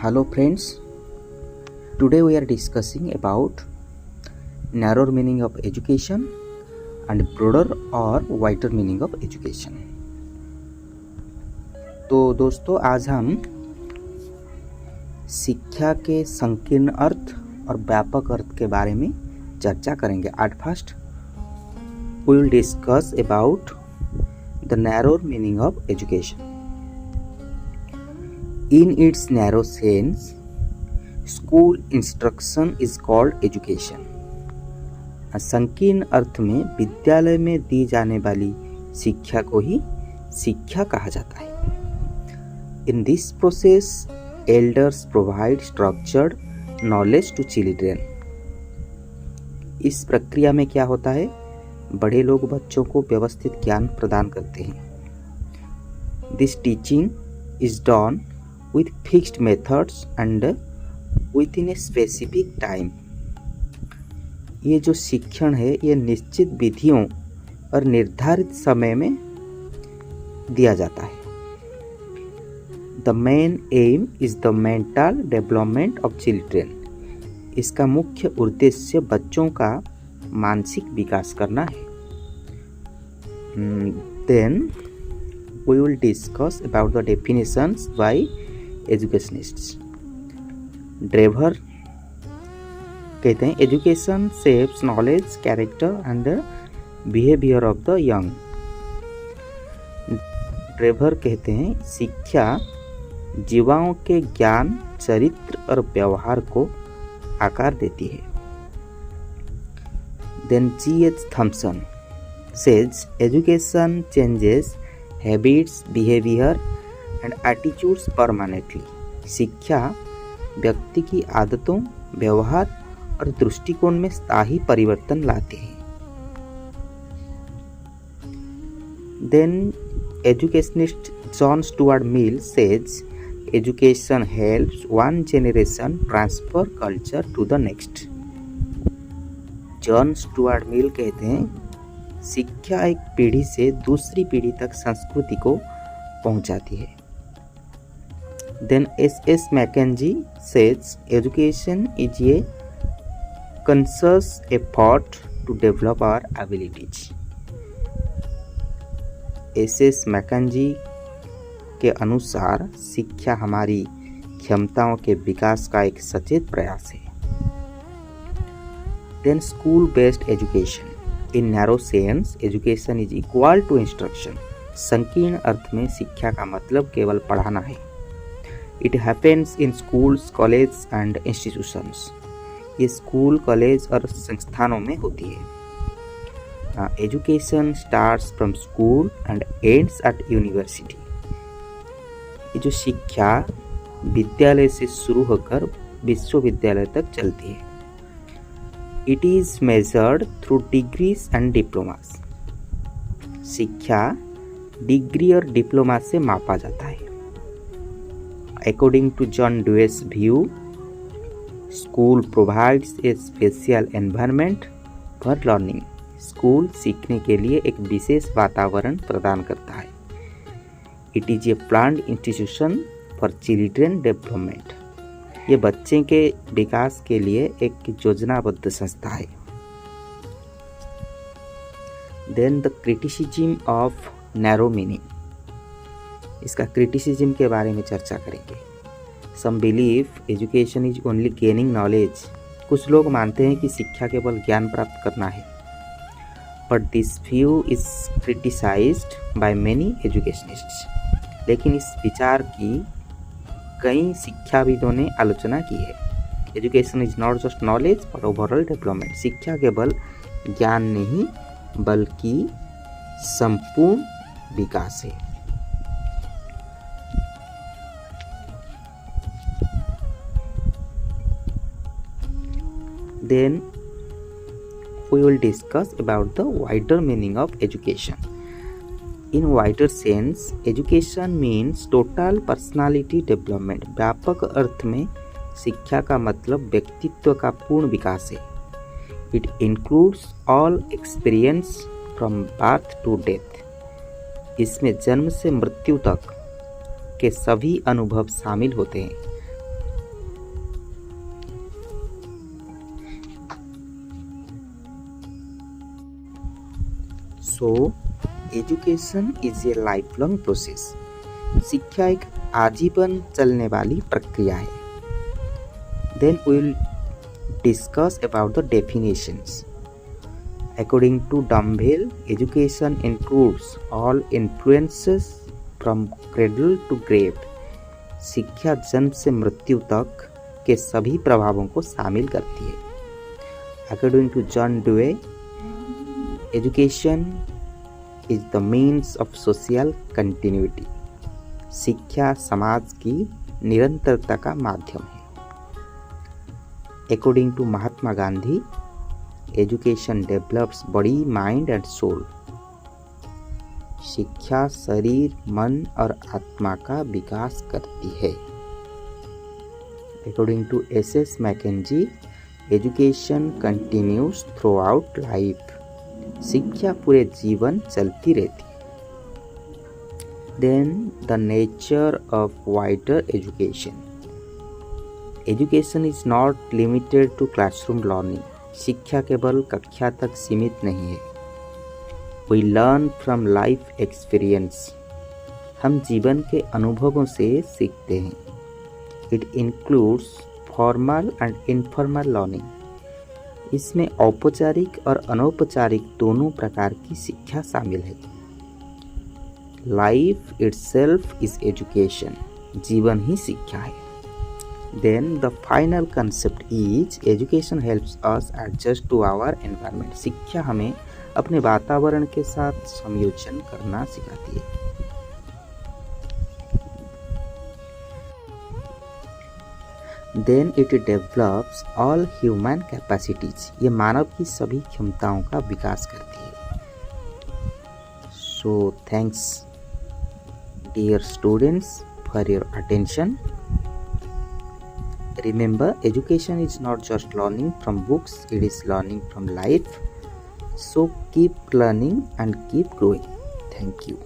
Hello friends, today we are discussing about narrower meaning of education and broader or wider meaning of education। तो दोस्तों आज हम शिक्षा के संकीर्ण अर्थ और व्यापक अर्थ के बारे में चर्चा करेंगे। At first we will discuss about the narrow meaning of education। In its narrow sense, school instruction is called education। संकीर्ण अर्थ में विद्यालय में दी जाने वाली शिक्षा को ही शिक्षा कहा जाता है। In this process, elders provide structured knowledge to children। इस प्रक्रिया में क्या होता है? बड़े लोग बच्चों को व्यवस्थित ज्ञान प्रदान करते हैं। This teaching is done with fixed methods and within a specific time। ये जो शिक्षण है ये निश्चित विधियों और निर्धारित समय में दिया जाता है। The main aim is the mental development of children। इसका मुख्य उद्देश्य बच्चों का मानसिक विकास करना है। Then we will discuss about the definitions by educationists। Drever कहते हैं education shapes knowledge character and behaviour of the young. Drever कहते हैं शिक्षा युवाओं के ज्ञान चरित्र और व्यवहार को आकार देती है। Then G.H. Thompson says education changes habits, behavior and attitudes permanently। शिक्षा व्यक्ति की आदतों, व्यवहार और दृष्टिकोण में स्थायी परिवर्तन लाते हैं। Then educationist John Stuart Mill says education helps one generation transfer culture to the next। John Stuart Mill कहते हैं शिक्षा एक पीढ़ी से दूसरी पीढ़ी तक संस्कृति को पहुंचाती है। Then S.S. Mackenzie says education is a conscious effort to develop our abilities। S.S. Mackenzie के अनुसार शिक्षा हमारी क्षमताओं के विकास का एक सचेत प्रयास है। Then school-based education। In narrow sense, education is equal to instruction। संकीर्ण अर्थ में शिक्षा का मतलब केवल पढ़ाना है। It happens in schools, colleges and institutions। ये स्कूल, कॉलेज और संस्थानों में होती है। Education starts from school and ends at university। ये जो शिक्षा विद्यालय से शुरू होकर विश्वविद्यालय तक चलती है। It is measured through degrees and diplomas। शिक्षा डिग्री और डिप्लोमा से मापा जाता है। According to John Dewey's view, school provides a special environment for learning। School सीखने के लिए एक विशेष वातावरण प्रदान करता है। It is a planned institution for children development। ये बच्चे के विकास के लिए एक योजनाबद्ध संस्था है। Then the criticism of narrow meaning। इसका क्रिटिसिज्म के बारे में चर्चा करेंगे। Some believe education is only gaining knowledge। कुछ लोग मानते हैं कि शिक्षा केवल ज्ञान प्राप्त करना है। But this view is criticized by many educationists। लेकिन इस विचार की कई शिक्षाविदों ने आलोचना की है। Education is not just knowledge but overall development. शिक्षा केवल ज्ञान नहीं बल्कि संपूर्ण विकास है। Then we will discuss about the wider meaning of education। In wider sense, education means total personality development। व्यापक अर्थ में शिक्षा का मतलब व्यक्तित्व का पूर्ण विकास है। It includes all experience from birth to death। इसमें जन्म से मृत्यु तक के सभी अनुभव शामिल होते हैं। So education is a life long process. शिक्षा एक आजीवन चलने वाली प्रक्रिया है। Then we will discuss about the definitions. According to Dumbbell, education includes all influences from cradle to grave। शिक्षा जन्म से मृत्यु तक के सभी प्रभावों को शामिल करती है। According to John Dewey, education is the means of social continuity। शिक्षा समाज की निरंतरता का माध्यम है। According to Mahatma Gandhi, education develops body mind and soul. शिक्षा शरीर मन और आत्मा का विकास करती है। According to S Mackenzie, education continues throughout life. शिक्षा पूरे जीवन चलती रहती है। Then the nature of wider education. Education is not limited to classroom learning. शिक्षा केवल कक्षा तक सीमित नहीं है। We learn from life experience. हम जीवन के अनुभवों से सीखते हैं। It includes formal and informal learning. इसमें औपचारिक और अनौपचारिक दोनों प्रकार की शिक्षा शामिल है। Life itself is education. जीवन ही शिक्षा है। Then the final concept is education helps us adjust to our environment। शिक्षा हमें अपने वातावरण के साथ संयोजन करना सिखाती है। Then it develops all human capacities। ये मानव की सभी क्षमताओं का विकास करती है। So thanks dear students for your attention। Remember, education is not just learning from books, it is learning from life. So keep learning and keep growing. Thank you.